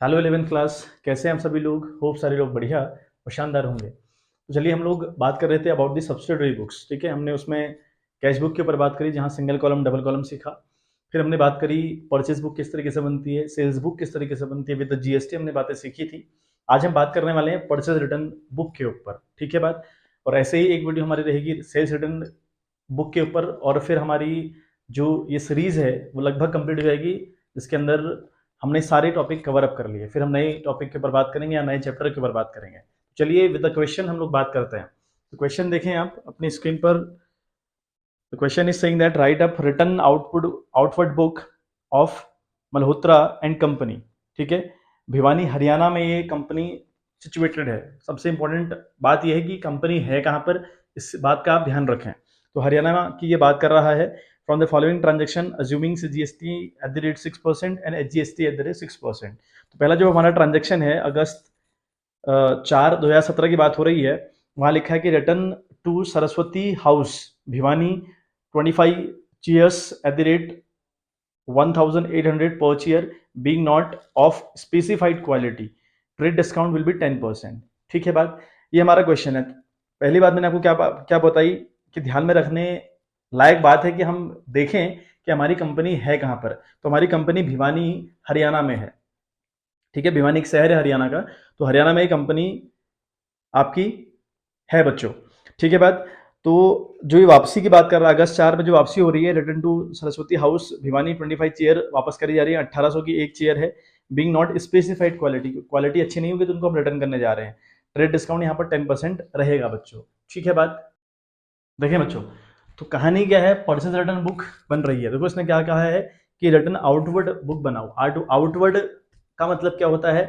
Hello 11th class, कैसे हैं हम सभी लोग। होप सारे लोग बढ़िया और शानदार होंगे। तो चलिए हम लोग बात कर रहे थे अबाउट दी सब्सिडरी बुक्स। ठीक है, हमने उसमें कैश बुक के ऊपर बात करी जहाँ सिंगल कॉलम डबल कॉलम सीखा। फिर हमने बात करी परचेज बुक किस तरीके से बनती है, सेल्स बुक किस तरीके से बनती है, विद जीएसटी हमने बातें सीखी थी। आज हम बात करने वाले हैं परचेज रिटर्न बुक के ऊपर। ठीक है बात। और ऐसे ही एक वीडियो हमारी रहेगी सेल्स रिटर्न बुक के ऊपर, और फिर हमारी जो ये सीरीज है वो लगभग कंप्लीट हो जाएगी, जिसके अंदर हमने सारे टॉपिक कवर अप कर लिए। फिर हम नए टॉपिक के ऊपर बात करेंगे या नए चैप्टर के ऊपर बात करेंगे। चलिए विद द क्वेश्चन हम लोग बात करते हैं। तो क्वेश्चन देखें आप अपनी स्क्रीन पर। The question is saying that right up return outward book of Malhotra and company. ठीक है, भिवानी हरियाणा में ये कंपनी सिचुएटेड है। सबसे इंपॉर्टेंट बात यह है कि कंपनी है कहाँ पर, इस बात का आप ध्यान रखें। तो हरियाणा की ये बात कर रहा है। From the following transaction assuming GST at the rate 6% and HGST eight the rate 6%। तो पहला जो हमारा ट्रांजेक्शन है अगस्त 4 2017 की बात हो रही है। वहाँ लिखा है कि return to Saraswati house Bhiwani 25 chairs at the rate 1800 per chair being not of specified quality, trade discount will be 10%। ठीक है बात, ये हमारा क्वेश्चन है। पहली बात मैंने आपको क्या बताई कि ध्यान में रखने लायक बात है कि हम देखें कि हमारी कंपनी है कहाँ पर। तो हमारी कंपनी भिवानी हरियाणा में है। ठीक है, भिवानी एक शहर है हरियाणा का, तो हरियाणा में ये कंपनी आपकी है बच्चों। ठीक है बात। तो जो ये वापसी की बात कर रहा है, अगस्त 4 में जो वापसी हो रही है, return to Saraswati house Bhiwani 25 chair वापस करी जा रही है। 1800 की एक चेयर है। बीइंग नॉट स्पेसिफाइड क्वालिटी अच्छी नहीं होगी तो उनको हम रिटर्न करने जा रहे हैं। ट्रेड डिस्काउंट यहाँ पर 10% रहेगा बच्चों। ठीक है बात। देखें बच्चों, तो कहानी क्या है, परचेज रिटर्न बुक बन रही है। देखो इसने क्या कहा है कि रिटर्न आउटवर्ड बुक बनाओ। आउटवर्ड का मतलब क्या होता है,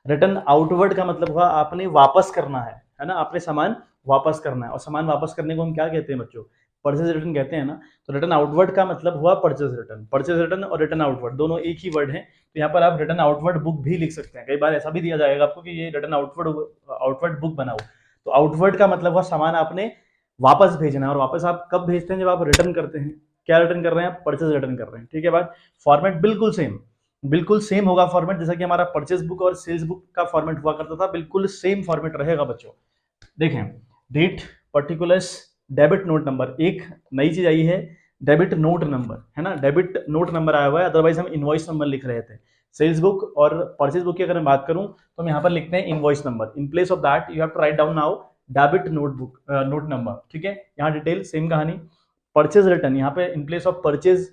रिटर्न आउटवर्ड का मतलब हुआ आपने वापस करना है ना, आपने सामान वापस करना है। और सामान वापस करने को हम क्या कहते हैं बच्चों, परचेज रिटर्न कहते हैं ना। तो रिटर्न आउटवर्ड का मतलब हुआ परचेज रिटर्न। परचेज रिटर्न और रिटर्न आउटवर्ड दोनों एक ही वर्ड है। तो यहाँ पर आप रिटर्न आउटवर्ड बुक भी लिख सकते हैं। कई बार ऐसा भी दिया जाएगा आपको कि ये रिटर्न आउटवर्ड बुक बनाओ। तो आउटवर्ड का मतलब हुआ सामान आपने वापस भेजना है। और वापस आप कब भेजते हैं, जब आप रिटर्न करते हैं। क्या रिटर्न कर रहे हैं आप, परचेज रिटर्न कर रहे हैं। ठीक है बात। फॉर्मेट बिल्कुल सेम होगा फॉर्मेट, जैसा कि हमारा परचेज बुक और सेल्स बुक का फॉर्मेट हुआ करता था, बिल्कुल सेम फॉर्मेट रहेगा बच्चों। देखें, date, particulars, debit note number. एक नई चीज आई है, डेबिट नोट नंबर, है ना। डेबिट नोट नंबर आया हुआ है, अदरवाइज हम इनवॉइस नंबर लिख रहे थे। सेल्स बुक और परचेज बुक की अगर मैं बात करूं तो हम यहाँ पर लिखते हैं invoice number. In place of that you have to write down now debit note number. ठीक है, यहाँ डिटेल सेम कहानी। परचेज रिटर्न यहाँ पे इन प्लेस ऑफ परचेज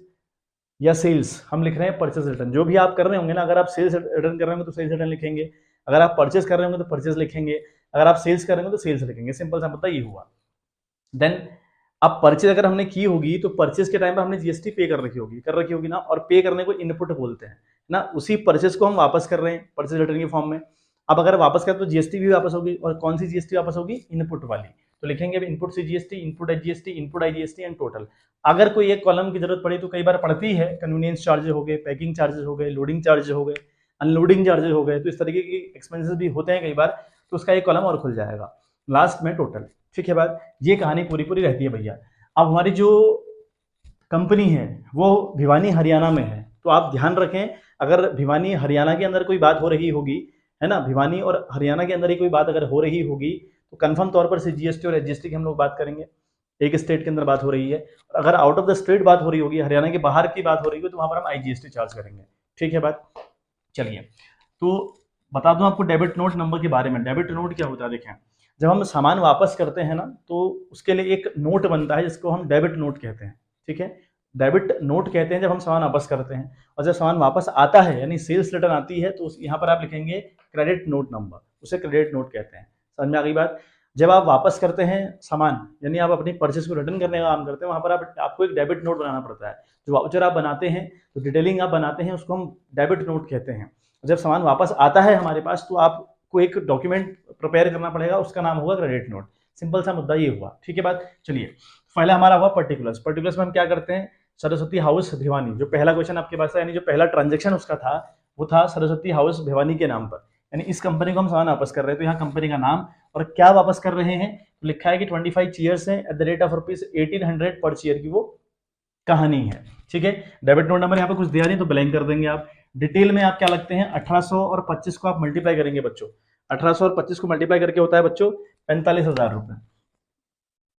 या सेल्स हम लिख रहे हैं परचेज रिटर्न। जो भी आप कर रहे होंगे ना, अगर आप सेल्स रिटर्न कर रहे होंगे तो सेल्स रिटर्न लिखेंगे, अगर आप परचेज कर रहे होंगे तो परचेज लिखेंगे, अगर आप सेल्स कर रहे होंगे तो सेल्स लिखेंगे। सिंपल सा मुद्दा ये हुआ। देन अब परचेज अगर हमने की होगी तो परचेज के टाइम पर हमने जीएसटी पे कर रखी होगी ना। और पे करने को इनपुट बोलते हैं ना। उसी परचेज को हम वापस कर रहे हैं परचेज रिटर्न के फॉर्म में। अब अगर वापस करें तो जीएसटी भी वापस होगी, और कौन सी जीएसटी वापस होगी, इनपुट वाली। तो लिखेंगे अब इनपुट से GST, input HGST, input IGST and total. अगर कोई एक कॉलम की जरूरत पड़ी तो कई बार पड़ती है, कन्वीनियंस चार्जेस हो गए, पैकिंग चार्जेस हो गए, लोडिंग चार्जेस हो गए, अनलोडिंग चार्जेस हो गए, तो इस तरीके के एक्सपेंसेस भी होते हैं कई बार, तो उसका एक कॉलम और खुल जाएगा लास्ट में टोटल। ठीक है बात, ये कहानी पूरी रहती है भैया। अब हमारी जो कंपनी है वो भिवानी हरियाणा में है। तो आप ध्यान रखें, अगर भिवानी हरियाणा के अंदर कोई बात हो रही होगी, है ना, भिवानी और हरियाणा के अंदर ही कोई बात अगर हो रही होगी तो कंफर्म तौर पर से जीएसटी और एचजीएसटी की हम लोग बात करेंगे। एक स्टेट के अंदर बात हो रही है, और अगर आउट ऑफ द स्टेट बात हो रही होगी, हरियाणा के बाहर की बात हो रही है, तो वहां पर हम आईजीएसटी चार्ज करेंगे। ठीक है बात। चलिए, तो बता दूं आपको डेबिट नोट नंबर के बारे में। डेबिट नोट क्या होता है, देखें, जब हम सामान वापस करते हैं ना तो उसके लिए एक नोट बनता है जिसको हम डेबिट नोट कहते हैं। ठीक है, डेबिट नोट कहते हैं जब हम सामान वापस करते हैं। और जब सामान वापस आता है यानी सेल्स रिटर्न आती है, तो यहाँ पर आप लिखेंगे क्रेडिट नोट नंबर, उसे क्रेडिट नोट कहते हैं। समझ में आ गई बात। जब आप वापस करते हैं सामान, यानी आप अपनी परचेज को रिटर्न करने का काम करते हैं, वहां पर आपको एक डेबिट नोट बनाना पड़ता है। जो वाउचर आप बनाते हैं, जो डिटेलिंग आप बनाते हैं, उसको हम डेबिट नोट कहते हैं। जब सामान वापस आता है हमारे पास तो आपको एक डॉक्यूमेंट प्रिपेयर करना पड़ेगा, उसका नाम होगा क्रेडिट नोट। सिंपल सा मुद्दा ये हुआ। ठीक है बात। चलिए, पहला हमारा हुआ पर्टिकुलर्स में हम क्या करते हैं, सरस्वती हाउस भिवानी, जो पहला क्वेश्चन आपके पास है, यानी जो पहला ट्रांजेक्शन उसका था वो था सरस्वती हाउस भिवानी के नाम पर। यानी इस कंपनी को हम सामान वापस कर रहे हैं, तो यहाँ कंपनी का नाम और क्या वापस कर रहे हैं, तो लिखा है कि 25 चेयर्स हैं एट द रेट ऑफ ₹1800 पर चेयर की वो कहानी है। ठीक है, डेबिट नोट नंबर यहाँ पे कुछ दिया नहीं तो ब्लैंक कर देंगे आप। डिटेल में आप क्या लगते हैं, 1800 और 25 को आप मल्टीप्लाई करेंगे बच्चों, 1800 और 25 को मल्टीप्लाई करके होता है बच्चों 45,000 रुपए।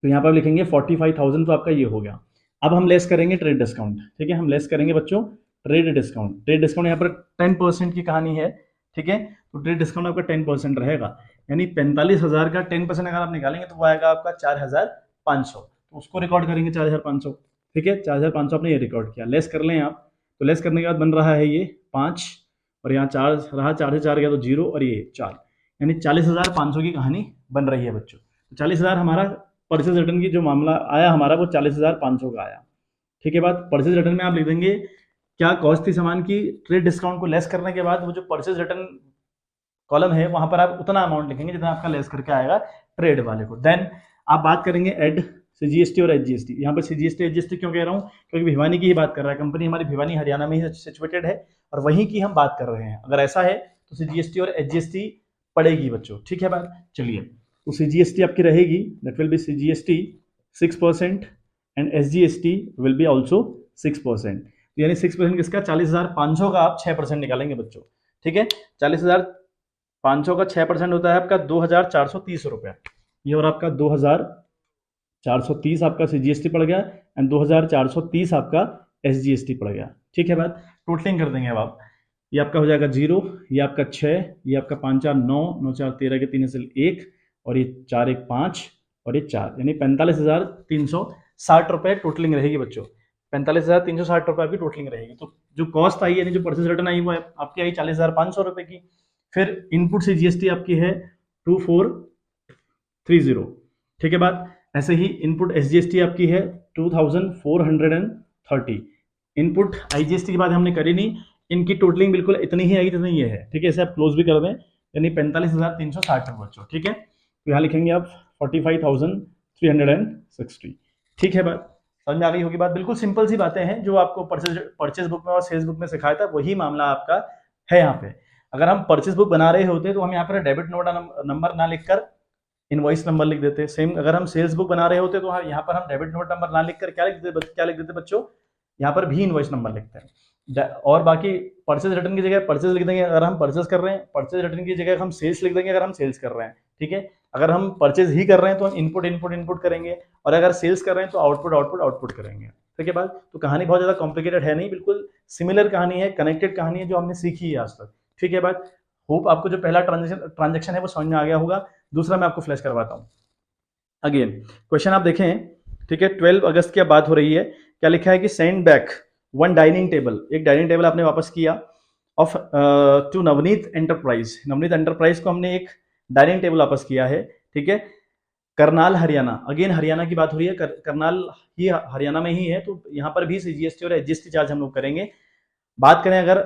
तो यहाँ पर लिखेंगे 45,000, तो आपका ये हो गया। अब हम लेस करेंगे ट्रेड डिस्काउंट, ठीक है, हम लेस करेंगे बच्चों ट्रेड डिस्काउंट। ट्रेड डिस्काउंट यहाँ पर 10% की कहानी है, ठीक है, तो ट्रेड डिस्काउंट आपका 10% रहेगा, यानी 45,000 का 10% अगर आप निकालेंगे तो वो आएगा आपका 4,500, तो उसको रिकॉर्ड करेंगे 4,500, ठीक है, 4,500 आपने ये रिकॉर्ड किया, लेस कर लें आप, तो लेस करने के बाद बन रहा है ये 5, और यहाँ 4 रहा, 4 से 4 गया तो 0, और ये 4, यानी 40,500 की कहानी बन रही है बच्चों। तो 40,000 हमारा परचेज रिटर्न की जो मामला आया हमारा वो 40,500 का आया, ठीक है। बात परचेज रिटर्न में आप लिख देंगे क्या कॉस्ट थी सामान की, ट्रेड डिस्काउंट को लेस करने के बाद वो जो परचेज रिटर्न कॉलम है वहां पर आप उतना अमाउंट लिखेंगे जितना आपका लेस करके आएगा ट्रेड वाले को। देन आप बात करेंगे एड सीजीएसटी और एचजीएसटी। यहाँ पर सीजीएसटी एचजीएसटी क्यों कह रहा हूँ, क्योंकि भिवानी की ही बात कर रहा है, कंपनी हमारी भिवानी हरियाणा में ही सिचुएटेड है और वहीं की हम बात कर रहे हैं। अगर ऐसा है तो सीजीएसटी और एचजीएसटी पड़ेगी बच्चों, ठीक है बात। चलिए, तो सीजीएसटी आपकी रहेगी, that will be CGST 6% and SGST will be also 6%, यानी 6% किसका, 40,500 का आप 6% निकालेंगे बच्चों, ठीक है। 40,500 का 6% होता है आपका 2,430 रुपया, ये और आपका 2,430 आपका सीजीएसटी पड़ गया एंड 2,430 आपका एसजीएसटी पड़ गया, ठीक है बात। टोटलिंग कर देंगे अब आप, ये आपका हो जाएगा 0, ये आपका 6, ये आपका 5 4 9, 9 4 13 के 3 से 1, और ये 4 1 5, और ये 4, यानी 45,360 रुपये टोटलिंग रहेगी बच्चों। 45,360 रुपये आपकी टोटलिंग रहेगी। तो जो कॉस्ट आई यानी जो परचेज रिटर्न आई वो आपकी आई 40,500 रुपये की। फिर इनपुट से जीएसटी आपकी है 2430, ठीक है बात। ऐसे ही इनपुट एसजीएसटी आपकी है 2430। इनपुट आईजीएसटी की बात हमने करी नहीं, इनकी टोटलिंग बिल्कुल इतनी ही आई जितनी ये है, ठीक है। इसे आप क्लोज भी कर दें, यानी 45,360 बच्चों, ठीक है। तो यहाँ लिखेंगे आप 45,360, ठीक है बात। समझ में आ गई होगी बात। बिल्कुल सिंपल सी बातें हैं जो आपको परचेज बुक में और सेल्स बुक में सिखाया था, वही मामला आपका है यहाँ पे। अगर हम परचेज बुक बना रहे होते तो हम यहाँ पर डेबिट नोट नंबर ना लिखकर इनवॉइस नंबर लिख देते। सेम अगर हम सेल्स बुक बना रहे होते तो यहाँ पर हम डेबिट नोट नंबर ना लिखकर क्या लिख देते बच्चों, यहाँ पर भी इनवॉइस नंबर लिखते हैं। और बाकी परचेज रिटर्न की जगह परचेज लिख देंगे अगर हम परचेज कर रहे हैं, परचेज रिटर्न की जगह हम सेल्स लिख देंगे अगर हम सेल्स कर रहे हैं, ठीक है। अगर हम परचेज ही कर रहे हैं तो हम इनपुट इनपुट इनपुट करेंगे, और अगर सेल्स कर रहे हैं तो आउटपुट आउटपुट आउटपुट करेंगे, ठीक है बात। तो कहानी बहुत ज्यादा कॉम्प्लिकेटेड है नहीं, बिल्कुल सिमिलर कहानी है, कनेक्टेड कहानी है जो हमने सीखी है आज तक, ठीक है बात। होप आपको जो पहला ट्रांजेक्शन है वो समझ में आ गया होगा। दूसरा मैं आपको फ्लैश करवाता हूँ अगेन। क्वेश्चन आप देखें, ठीक है, 12 अगस्त की बात हो रही है। क्या लिखा है कि send back one dining table, एक डाइनिंग टेबल आपने वापस किया of to Navneet Enterprise. Navneet Enterprise को हमने एक डाइनिंग टेबल वापस किया है, ठीक है, करनाल हरियाणा। अगेन हरियाणा की बात हो रही है, करनाल ही हरियाणा में ही है, तो यहाँ पर भी सीजीएसटी और एचजीएसटी चार्ज हम लोग करेंगे। बात करें अगर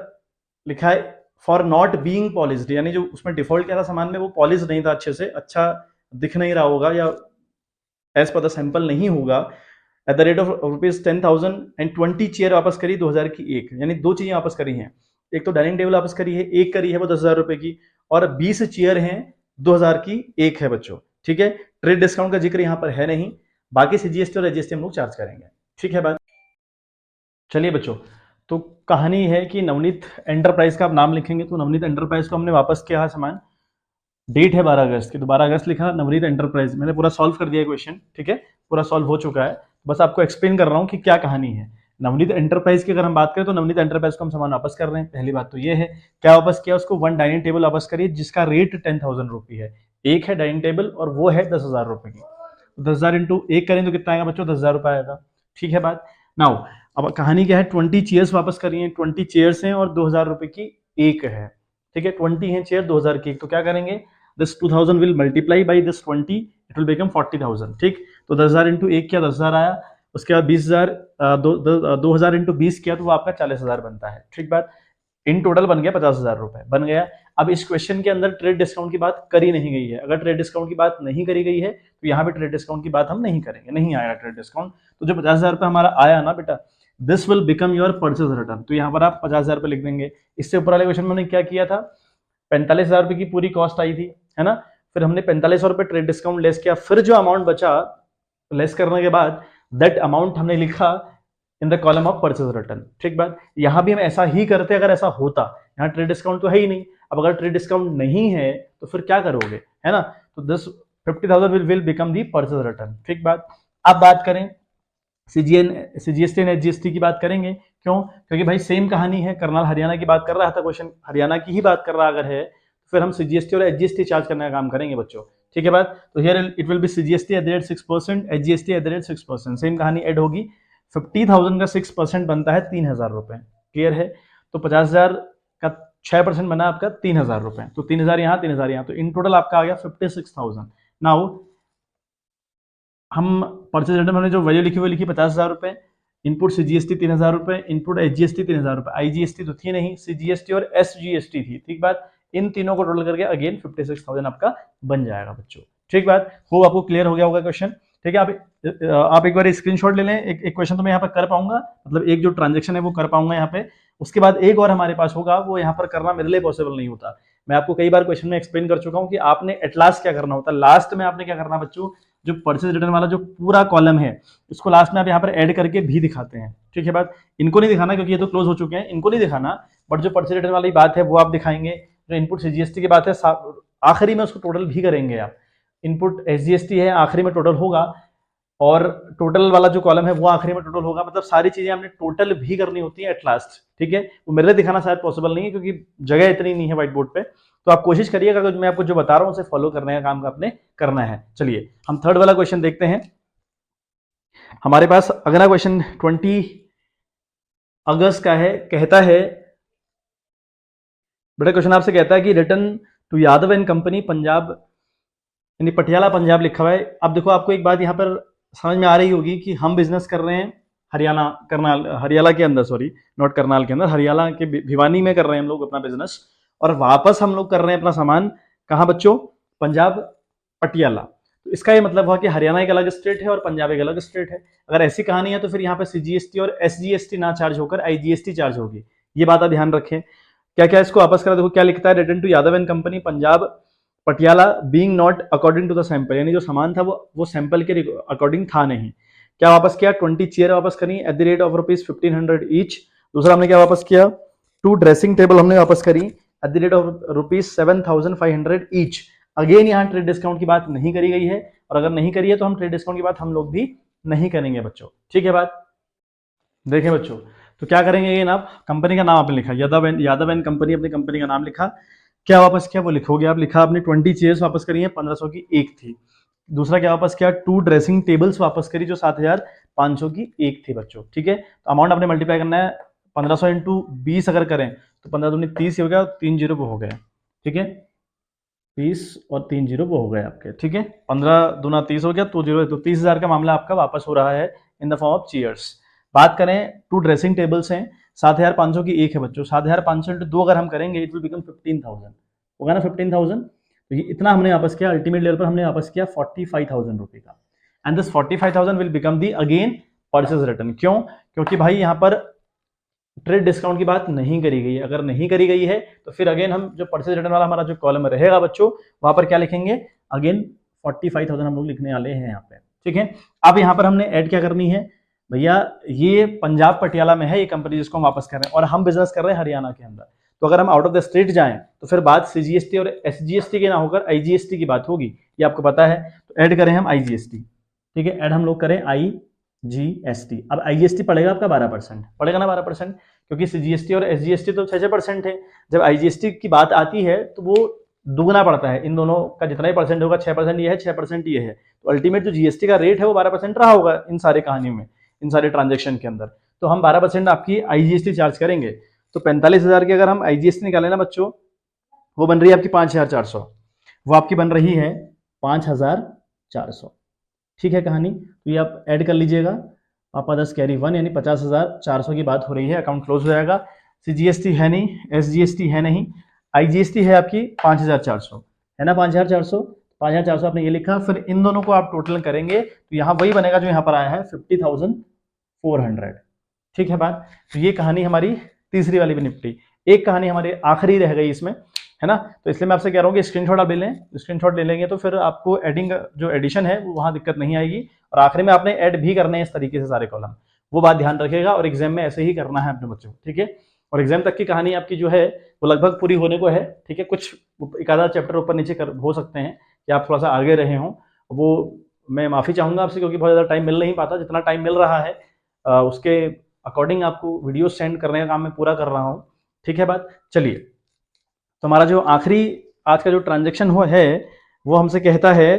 लिखा है फॉर नॉट बीइंग पॉलिश्ड, यानी जो उसमें डिफॉल्ट क्या था सामान में वो पॉलिश नहीं था, अच्छे से अच्छा दिख नहीं रहा होगा या एज पर द सैंपल नहीं होगा। Eight the rate of ₹10,000 and 20 chair वापस करी 2000 की एक, यानी दो चीजें वापस करी हैं, एक तो डाइनिंग टेबल वापस करी है, एक करी है वो 10,000 रुपए की, और 20 चेयर हैं 2000 की एक है बच्चों, ठीक है। ट्रेड डिस्काउंट का जिक्र यहाँ पर है नहीं, बाकी सीजीएसटी और एचजीएसटी हम लोग चार्ज करेंगे, ठीक है बात। चलिए बच्चों, तो कहानी है कि नवनीत एंटरप्राइज का आप नाम लिखेंगे, तो नवनीत एंटरप्राइज को हमने वापस किया है सामान, डेट है 12 अगस्त की, तो 12 अगस्त लिखा नवनीत एंटरप्राइज। मैंने पूरा सॉल्व कर दिया क्वेश्चन, ठीक है, पूरा सॉल्व हो चुका है, बस आपको एक्सप्लेन कर रहा हूँ कि क्या कहानी है। नवनीत एंटरप्राइज की अगर हम बात करें तो नवनीत एंटरप्राइज को हम सामान वापस कर रहे हैं। पहली बात तो ये है, क्या वापस किया उसको, वन डाइनिंग टेबल वापस करिए जिसका रेट 10,000 रुपी है, एक है डाइनिंग टेबल और वो है 10,000 रुपए की, 10,000 इंटू एक करें तो कितना आएगा बच्चों, 10,000 रुपए आएगा, ठीक है बात। नाउ अब कहानी क्या है, 20 चेयर्स वापस करिए, 20 चेयर्स हैं और 2,000 रुपए की एक है, ठीक है, 20 है चेयर 2,000 की एक, तो क्या करेंगे, this 2000 will multiply by this 20, it will become 40,000, ठीक। तो 10,000 इंटू एक किया 10,000 आया, उसके बाद 20,000 2,000 इंटू 20 किया तो वो आपका 40,000 बनता है, ठीक बात। इन टोटल बन गया 50,000 रुपए बन गया। अब इस क्वेश्चन के अंदर ट्रेड डिस्काउंट की बात करी नहीं गई है, अगर ट्रेड डिस्काउंट की बात नहीं करी गई है तो यहाँ पे ट्रेड डिस्काउंट की बात हम नहीं करेंगे, नहीं आएगा ट्रेड डिस्काउंट। तो जो 50,000 रुपए हमारा आया ना बेटा, this will become your purchase return, तो यहाँ पर आप 50,000 रुपए लिख देंगे। इससे ऊपर वाले क्वेश्चन में हमने क्या किया था, 45,000 रुपए की पूरी कॉस्ट आई थी, है ना, फिर हमने 4500 रुपए ट्रेड डिस्काउंट लेस किया, फिर जो अमाउंट बचा लेस करने के बाद दैट अमाउंट हमने लिखा in the column of purchase return. ठीक बात, यहां भी हम ऐसा ही करते अगर ऐसा होता। यहाँ ट्रेड डिस्काउंट तो है ही नहीं। अब अगर ट्रेड डिस्काउंट नहीं है तो फिर क्या करोगे, है ना। तो this 50,000 will become the purchase return. ठीक बात। अब बात करें सीजीएसटी एंड एचजीएसटी की बात करेंगे। क्यों? क्योंकि भाई सेम कहानी है, करनाल हरियाणा की बात कर रहा था क्वेश्चन, हरियाणा की ही बात कर रहा अगर है तो फिर हम सीजीएसटी और एचजीएसटी चार्ज करने का काम करेंगे बच्चों। ठीक है बात। तो here it will be CGST eight the rate 6%, HGST eight the rate 6%, same कहानी ऐड होगी। 50,000 का 6% बनता है 3,000 रुपए। क्लियर है। तो 50,000 का 6% बना आपका 3,000 रुपए। तो 3,000 यहाँ 3,000 यहाँ, तो इन टोटल आपका आ गया 56,000। नाउ हम परचेज रिटर्न में जो वैल्यू लिखी हुई लिखी 50,000 रुपए, इनपुट सीजीएसटी 3,000 रुपए, इनपुट एचजीएसटी 3,000 रुपए, आईजीएसटी तो थी नहीं, सीजीएसटी और एसजीएसटी थी। ठीक बात। इन तीनों को टोटल करके अगेन 56,000 आपका बन जाएगा बच्चों। ठीक बात। हो आपको क्लियर हो गया होगा क्वेश्चन। ठीक है। आप एक बार स्क्रीनशॉट ले लें। एक क्वेश्चन तो मैं यहाँ पर कर पाऊंगा, मतलब एक जो ट्रांजेक्शन है वो कर पाऊंगा यहाँ पे। उसके बाद एक और हमारे पास होगा, वो यहाँ पर करना मेरे लिए पॉसिबल नहीं होता। मैं आपको कई बार क्वेश्चन में एक्सप्लेन कर चुका हूँ कि आपने एट लास्ट क्या करना होता है। लास्ट में आपने क्या करना बच्चों, जो परचेज रिटर्न वाला जो पूरा कॉलम है इसको लास्ट में आप यहाँ पर ऐड करके भी दिखाते हैं। ठीक है बात। इनको नहीं दिखाना क्योंकि ये तो क्लोज हो चुके हैं, इनको नहीं दिखाना, बट जो परचेज रिटर्न वाली बात है वो आप दिखाएंगे। जो इनपुट सीजीएसटी की बात है आखिरी में उसको टोटल भी करेंगे आप। इनपुट एसजीएसटी है आखिरी में टोटल होगा, और टोटल वाला जो कॉलम है वो आखिरी में टोटल होगा। मतलब सारी चीजें हमने टोटल भी करनी होती है एट लास्ट। ठीक है। वो मेरे लिए दिखाना शायद पॉसिबल नहीं है क्योंकि जगह इतनी नहीं है व्हाइट बोर्ड पे। तो आप कोशिश करिएगा, मैं आपको जो बता रहा हूं उसे फॉलो करने का काम आपने करना है। चलिए हम थर्ड वाला क्वेश्चन देखते हैं। हमारे पास अगला क्वेश्चन 20 अगस्त का है। कहता है, बेटा क्वेश्चन आपसे कहता है कि return to Yadav and Company Punjab, यानी पटियाला पंजाब लिखा हुआ है। अब देखो आपको एक बात यहाँ पर समझ में आ रही होगी कि हम बिजनेस कर रहे हैं हरियाणा, करनाल, हरियाणा के अंदर, सॉरी नॉट करनाल के अंदर, हरियाणा के भिवानी में कर रहे हैं हम लोग अपना बिजनेस, और वापस हम लोग कर रहे हैं अपना सामान कहाँ बच्चों, पंजाब पटियाला। तो इसका ये मतलब हुआ कि हरियाणा एक अलग स्टेट है और पंजाब एक अलग स्टेट है। अगर ऐसी कहानी है तो फिर यहाँ पे सीजीएसटी और एसजीएसटी ना चार्ज होकर आईजीएसटी चार्ज होगी। ये बात आप ध्यान रखें। क्या क्या इसको वापस करा, देखो क्या लिखता है, return to Yadav and Company Punjab Patiala being not according to the sample, यानी जो सामान था वो सैंपल के अकॉर्डिंग था नहीं। क्या वापस किया, 20 चेयर वापस करी eight the rate of ₹1,500 each. दूसरा हमने क्या वापस किया, 2 ड्रेसिंग टेबल हमने वापस करी eight the rate of ₹7,500 each. Again यहाँ ट्रेड डिस्काउंट की बात नहीं करी गई है, और अगर नहीं करी है तो हम ट्रेड डिस्काउंट की बात हम लोग भी नहीं करेंगे बच्चों। ठीक है बात। देखें बच्चों, तो क्या करेंगे, ये आप कंपनी का नाम आपने लिखा यादव एंड कंपनी, अपनी कंपनी का नाम लिखा। क्या वापस किया वो लिखोगे आप, लिखा आपने 20 चेयर्स वापस करी है, 1,500 की एक थी। दूसरा क्या वापस किया, 2 ड्रेसिंग टेबल्स वापस करी जो 7,500 की एक थी बच्चों। ठीक है। तो अमाउंट आपने मल्टीप्लाई करना है, 1500 इंटू 20 अगर करें तो 15 दूनी 30 हो गया, 3 जीरो वो हो गया। ठीक है। 30 और 3 जीरो वो हो गए आपके। ठीक है। 15 दूना 30 हो गया, 2 जीरो, तो 30,000 का मामला आपका वापस हो रहा है in the form of chairs. बात करें 2 ड्रेसिंग टेबल्स हैं, 7,500 की एक है बच्चों, 7,500 इंटू 2 अगर हम करेंगे इट विल बिकम 15,000 होगा ना, 15,000। तो ये इतना हमने वापस किया, अल्टीमेट लेवल पर हमने वापस किया 45,000 रुपए का, and this 45,000 will become the again purchase return. क्यों? क्योंकि भाई यहाँ पर ट्रेड डिस्काउंट की बात नहीं करी गई है। अगर नहीं करी गई है तो फिर अगेन हम जो परचेज रिटर्न वाला हमारा जो कॉलम रहेगा बच्चों, वहां पर क्या लिखेंगे, अगेन 45,000 हम लोग लिखने वाले हैं यहाँ पे। ठीक है। अब यहाँ पर हमने ऐड क्या करनी है भैया, ये पंजाब पटियाला में है ये कंपनी जिसको हम वापस कर रहे हैं, और हम बिजनेस कर रहे हैं हरियाणा के अंदर। तो अगर हम आउट ऑफ द स्टेट जाएं तो फिर बात सीजीएसटी और एसजीएसटी की ना होकर आईजीएसटी की बात होगी, ये आपको पता है। तो ऐड करें हम आईजीएसटी। ठीक है। ऐड हम लोग करें आईजीएसटी। अब आईजीएसटी पड़ेगा आपका 12%, पड़ेगा ना 12%, क्योंकि सीजीएसटी और एसजीएसटी तो 6% है। जब आईजीएसटी की बात आती है तो वो दुगना पड़ता है, इन दोनों का जितना ही परसेंट होगा, 6% ये है, 6% ये है। तो अल्टीमेट जो जीएसटी का रेट है वो 12% रहा होगा इन सारे कहानियों में, इन सारे ट्रांजेक्शन के अंदर। तो हम 12% आपकी आईजीएसटी चार्ज करेंगे। तो 45,000 की अगर हम आईजीएसटी निकालें ना बच्चों, वो बन रही है आपकी 5,400, वो आपकी बन रही है 5,400। ठीक है कहानी। तो ये आप ऐड कर लीजिएगा, आपका 10 कैरी 1 यानी 50,400 की बात हो रही है। अकाउंट क्लोज हो जाएगा। सीजीएसटी है नहीं, एसजीएसटी है नहीं, आईजीएसटी है आपकी 5,400, है ना 5,400। 5,400 आपने ये लिखा, फिर इन दोनों को आप टोटल करेंगे तो यहाँ वही बनेगा जो यहाँ पर आया है 50,400। ठीक है बात। तो ये कहानी हमारी तीसरी वाली भी निपटी। एक कहानी हमारी आखिरी रह गई इसमें, है ना। तो इसलिए मैं आपसे कह रहा हूँ कि स्क्रीनशॉट आप ले लें, स्क्रीनशॉट ले लेंगे तो फिर आपको एडिंग जो एडिशन है वो वहाँ दिक्कत नहीं आएगी, और आखिरी में आपने ऐड भी करने हैं इस तरीके से सारे कॉलम। वो बात ध्यान रखिएगा और एग्जाम में ऐसे ही करना है अपने बच्चों, ठीक है। और एग्जाम तक की कहानी आपकी जो है वो लगभग पूरी होने को है, ठीक है। कुछ एक आधा चैप्टर ऊपर नीचे हो सकते हैं कि आप थोड़ा सा आगे रहे हों, वो मैं माफ़ी चाहूँगा आपसे, क्योंकि बहुत ज़्यादा टाइम मिल नहीं पाता। जितना टाइम मिल रहा है उसके अकॉर्डिंग आपको वीडियो सेंड करने का काम मैं पूरा कर रहा हूँ, ठीक है बात। चलिए, तो हमारा जो आखिरी आज का जो ट्रांजेक्शन हो है वो हमसे कहता है,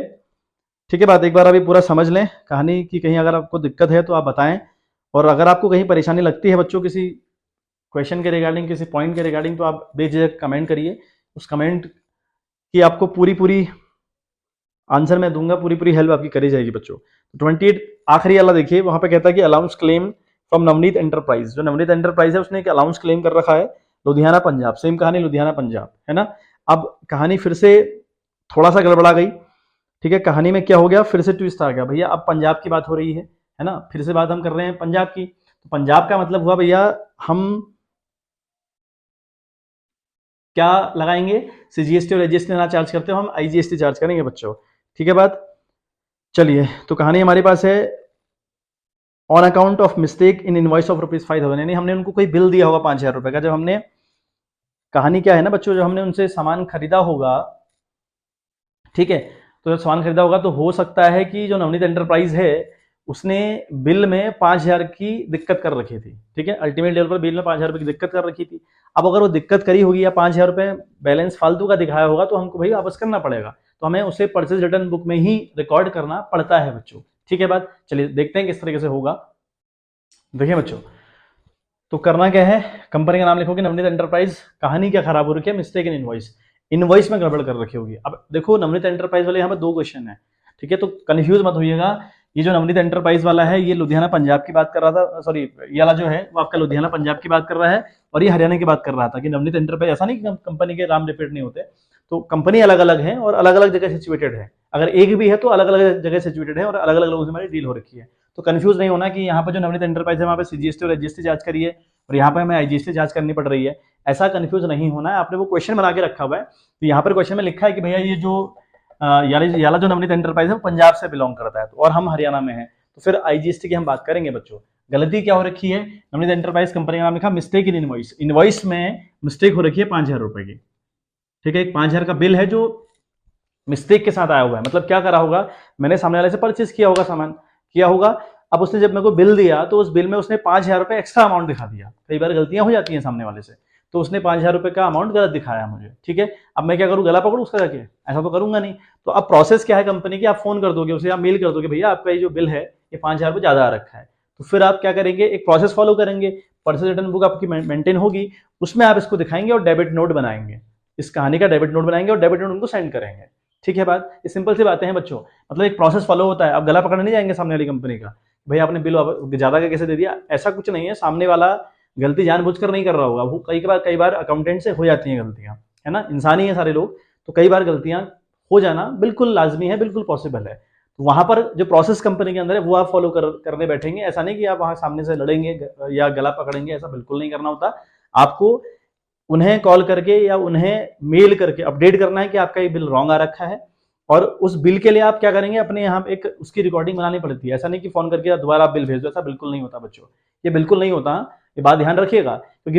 ठीक है बात, एक बार अभी पूरा समझ लें कहानी की, कहीं अगर आपको दिक्कत है तो आप बताएं। और अगर आपको कहीं परेशानी लगती है बच्चों किसी क्वेश्चन के रिगार्डिंग, किसी पॉइंट के रिगार्डिंग, तो आप बेझिझक कमेंट करिए। उस कमेंट की आपको पूरी पूरी आंसर मैं दूंगा, पूरी पूरी हेल्प आपकी करी जाएगी बच्चों। 28 आखिरी वाला देखिए, वहां पे कहता है कि allowance claim from Navneet enterprise. जो नवनीत एंटरप्राइज है उसने एक अलाउंस क्लेम कर रखा है लुधियाना पंजाब। सेम कहानी लुधियाना पंजाब है ना। अब कहानी फिर से थोड़ा सा गड़बड़ा गई, ठीक है। कहानी में क्या हो गया, फिर से ट्विस्ट आ गया भैया। अब पंजाब की बात हो रही है ना, फिर से बात हम कर रहे हैं पंजाब की। तो पंजाब का मतलब हुआ भैया, हम क्या लगाएंगे, सीजीएसटी और एजीएसटी ना चार्ज करते हो, हम आईजीएसटी चार्ज करेंगे बच्चों, ठीक है बात। चलिए, तो कहानी हमारे पास है on account of mistake in invoice of ₹5,000, यानी हमने उनको कोई बिल दिया होगा 5,000 रुपए का। जब हमने, कहानी क्या है ना बच्चों, जब हमने उनसे सामान खरीदा होगा, ठीक है, तो जब सामान खरीदा होगा तो हो सकता है कि जो नवनीत एंटरप्राइज है उसने बिल में 5,000 की दिक्कत कर रखी थी, ठीक है। अल्टीमेट लेवल पर बिल में 5,000 रुपए की दिक्कत कर रखी थी। अब अगर वो दिक्कत करी होगी या 5,000 रुपए बैलेंस फालतू का दिखाया होगा तो हमको भाई वापस करना पड़ेगा। तो हमें उसे परचेज रिटर्न बुक में ही रिकॉर्ड करना पड़ता है बच्चों, ठीक है बात। चलिए देखते हैं किस तरीके से होगा। देखिए बच्चों, तो करना क्या है, कंपनी का नाम लिखोगे नवनीत एंटरप्राइज। कहानी क्या खराब हो रखी है, मिस्टेक इन इनवॉइस, इनवॉइस में गड़बड़ कर रखी होगी। अब देखो नवनीत एंटरप्राइज वाले यहाँ पे 2 क्वेश्चन है, ठीक है, तो कंफ्यूज मत होइएगा। ये जो नवनीत एंटरप्राइज वाला है ये लुधियाना पंजाब की बात कर रहा था, सॉरी ये वाला जो है वो आपका लुधियाना पंजाब की बात कर रहा है, और ये हरियाणा की बात कर रहा था कि नवनीत एंटरप्राइज। ऐसा नहीं कि कंपनी के नाम रिपीट नहीं होते, तो कंपनी अलग अलग है और अलग अलग जगह सिचुएटेड है। अगर एक भी है तो अलग अलग जगह सिचुएटेड है और अलग अलग लोगों से हमारी डील हो रखी है। तो कंफ्यूज नहीं होना कि यहाँ पर जो नवनीत एंटरप्राइज है वहाँ पे सीजीएसटी और एजीएसटी चार्ज करिए और यहाँ पर हमें आईजीएसटी चार्ज करनी पड़ रही है। ऐसा कंफ्यूज नहीं होना है। आपने वो क्वेश्चन बना के रखा हुआ है, तो यहाँ पर क्वेश्चन में लिखा है कि भैया ये जो याला जो नवनीत एंटरप्राइज है वो पंजाब से बिलोंग करता है, तो और हम हरियाणा में हैं, तो फिर आईजीएसटी की हम बात करेंगे बच्चों। गलती क्या हो रखी है, नवनीत एंटरप्राइज कंपनी का नाम लिखा, मिस्टेक इन इनवॉइस, इनवॉइस में मिस्टेक हो रखी है 5,000 रुपए की, ठीक है। एक 5,000 का बिल है जो मिस्टेक के साथ आया हुआ है। मतलब क्या करा होगा, मैंने सामने वाले से परचेज किया होगा, सामान किया होगा। अब उसने जब मेरे को बिल दिया तो उस बिल में उसने 5,000 रुपए एक्स्ट्रा अमाउंट दिखा दिया। कई बार गलतियां हो जाती हैं सामने वाले से, तो उसने 5,000 रुपए का अमाउंट गलत दिखाया मुझे, ठीक है। अब मैं क्या करूं, गला पकड़ूं उसका जाके, ऐसा तो करूंगा नहीं। तो अब प्रोसेस क्या है कंपनी की, आप फोन कर दोगे उसे, आप मेल कर दोगे, भैया आपका ये जो बिल है ये 5,000 रुपए ज्यादा आ रखा है। तो फिर आप क्या करेंगे, एक प्रोसेस फॉलो करेंगे, परचेज रिटर्न बुक आपकी मेंटेन होगी, उसमें आप इसको दिखाएंगे और डेबिट नोट बनाएंगे, इस कहानी का डेबिट नोट बनाएंगे और डेबिट नोट उनको सेंड करेंगे, ठीक है बात। ये सिंपल सी बातें हैं बच्चों, मतलब एक प्रोसेस फॉलो होता है। आप गला पकड़ने नहीं जाएंगे सामने वाली कंपनी का, भैया आपने बिल ज्यादा का कैसे दे दिया, ऐसा कुछ नहीं है। सामने वाला गलती जानबूझकर नहीं कर रहा होगा, वो कई बार अकाउंटेंट से हो जाती हैं गलतियां, है ना, इंसान ही है सारे लोग, तो कई बार गलतियां हो जाना बिल्कुल लाजमी है, बिल्कुल पॉसिबल है। तो वहां पर जो प्रोसेस कंपनी के अंदर है वो आप फॉलो करने बैठेंगे। ऐसा नहीं कि आप वहां सामने से लड़ेंगे या गला पकड़ेंगे, ऐसा बिल्कुल नहीं करना होता। आपको उन्हें कॉल करके या उन्हें मेल करके अपडेट करना है कि आपका ये बिल रॉन्ग आ रखा है, और उस बिल के लिए आप क्या करेंगे, अपने यहाँ एक उसकी रिकॉर्डिंग बनानी पड़ती है। ऐसा नहीं कि फोन करके दोबारा आप बिल भेज दो, ऐसा बिल्कुल नहीं होता बच्चों, ये बिल्कुल नहीं होता। ये बात ध्यान रखिएगा, क्योंकि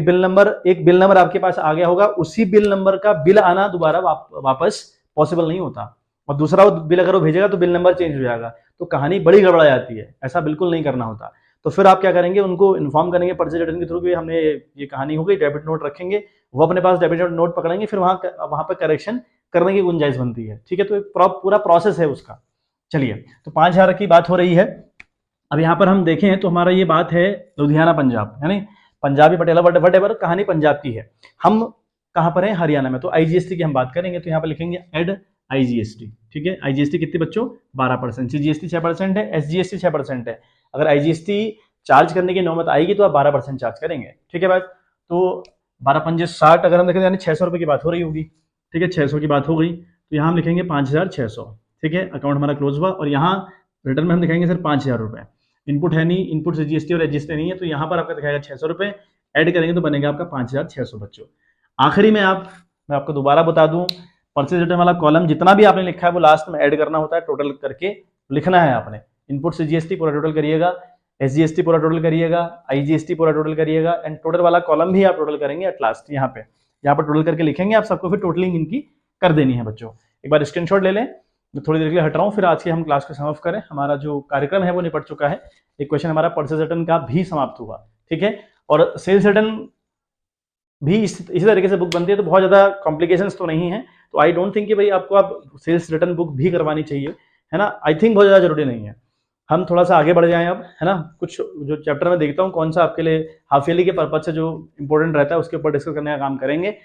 एक बिल नंबर आपके पास आ गया होगा, उसी बिल नंबर का बिल आना दोबारा वापस पॉसिबल नहीं होता, और दूसरा बिल अगर वो भेजेगा तो बिल नंबर चेंज हो जाएगा, तो कहानी बड़ी गड़बड़ा जाती है। ऐसा बिल्कुल नहीं करना होता। तो फिर आप क्या करेंगे, उनको इन्फॉर्म करेंगे परचेज रिटर्न के थ्रू कि हमने ये कहानी हो गई, डेबिट नोट रखेंगे, वो अपने पास डेबिट नोट पकड़ेंगे, फिर वहां पर करेक्शन करने की गुंजाइश बनती है, ठीक है। तो एक पूरा प्रोसेस है उसका। चलिए, तो 5,000 की बात हो रही है। अब यहाँ पर हम देखें तो हमारा ये बात है लुधियाना पंजाब, यानी पंजाबी पटेला वटेवर, कहानी पंजाब की है। हम कहाँ पर है, हरियाणा में। तो आईजीएसटी की हम बात करेंगे, तो यहाँ पर लिखेंगे एड आईजीएसटी, ठीक है। आईजीएसटी कितनी बच्चों, 12%, सीजीएसटी 6% है, एसजीएसटी 6% है। अगर आईजीएसटी चार्ज करने की नौबत आएगी तो आप 12% चार्ज करेंगे, ठीक है बात। तो 12×5 = 60, अगर हम देखें यानी 600 रुपये की बात हो रही होगी, ठीक है। 600 की बात हो गई, तो यहाँ हम लिखेंगे 5,600, ठीक है। अकाउंट हमारा क्लोज हुआ, और यहाँ रिटर्न में हम दिखाएंगे सर 5,000 रुपये। इनपुट है नहीं, इनपुट से जीएसटी और एजीएसटी नहीं है, तो यहाँ पर आपका दिखाएगा 600 रुपये, ऐड करेंगे तो बनेगा आपका 5,600 बच्चों। आखिरी में मैं आपको दोबारा बता दूं, परचेज रिटर्न वाला कॉलम जितना भी आपने लिखा है वो लास्ट में ऐड करना होता है, टोटल करके लिखना है आपने। इनपुट से जीएसटी पूरा टोटल करिएगा, SGST पूरा टोटल करिएगा, IGST पूरा टोटल करिएगा, एंड टोटल वाला कॉलम भी आप टोटल करेंगे एट लास्ट। यहाँ पर टोटल करके लिखेंगे आप सबको, फिर टोटलिंग इनकी कर देनी है बच्चों। एक बार स्क्रीनशॉट ले लें। मैं थोड़ी देर के लिए हट रहा हूँ, फिर आज की हम क्लास को समाप्त करें। हमारा जो कार्यक्रम है वो निपट चुका है। एक क्वेश्चन हमारा परचेज रिटर्न का भी समाप्त हुआ, ठीक है। और सेल्स रिटर्न भी इसी तरीके से बुक बनती है, तो बहुत ज़्यादा कॉम्प्लिकेशंस तो नहीं है। तो आई डोंट थिंक कि भाई आपको आप सेल्स रिटर्न बुक भी करवानी चाहिए, है ना। आई थिंक बहुत ज़्यादा जरूरी नहीं है। हम थोड़ा सा आगे बढ़ जाएं अब, है ना। कुछ जो चैप्टर में देखता हूँ कौन सा आपके लिए हाफ ईयरली के पर्पज से जो इंपॉर्टेंट रहता है उसके ऊपर डिस्कस करने का काम करेंगे।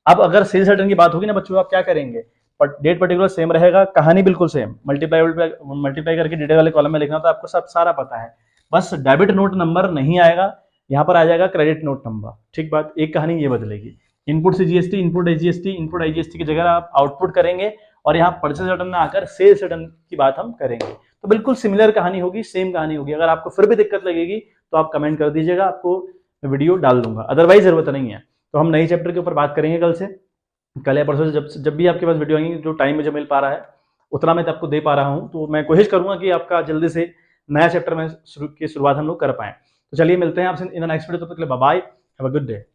अब अगर सेल्स रिटर्न की बात होगी ना बच्चों, आप क्या करेंगे, डेट पर्टिकुलर सेम रहेगा, कहानी बिल्कुल सेम, मल्टीप्लाई करके डिटेल वाले कॉलम में लिखना, तो आपको सब सारा पता है। बस डेबिट नोट नंबर नहीं आएगा, यहाँ पर आ जाएगा क्रेडिट नोट नंबर, ठीक बात। एक कहानी ये बदलेगी, input CGST, input IGST, input IGST की जगह आप आउटपुट करेंगे, और यहाँ परचेज रिटर्न में आकर सेल्स रिटर्न की बात हम करेंगे। तो बिल्कुल सिमिलर कहानी होगी, सेम कहानी होगी। अगर आपको फिर भी दिक्कत लगेगी तो आप कमेंट कर दीजिएगा, आपको वीडियो डाल दूंगा, अदरवाइज जरूरत नहीं है। तो हम नई चैप्टर के ऊपर बात करेंगे कल से, कल या परसों से, जब भी आपके पास वीडियो आएंगी, जो टाइम मुझे मिल पा रहा है उतना मैं आपको दे पा रहा हूँ। तो मैं कोशिश करूंगा कि आपका जल्दी से नया चैप्टर में की शुरुआत हम लोग कर पाएं। तो चलिए मिलते हैं आपसे इन द नेक्स्ट वीडियो, तब तक के लिए bye bye, have a good day.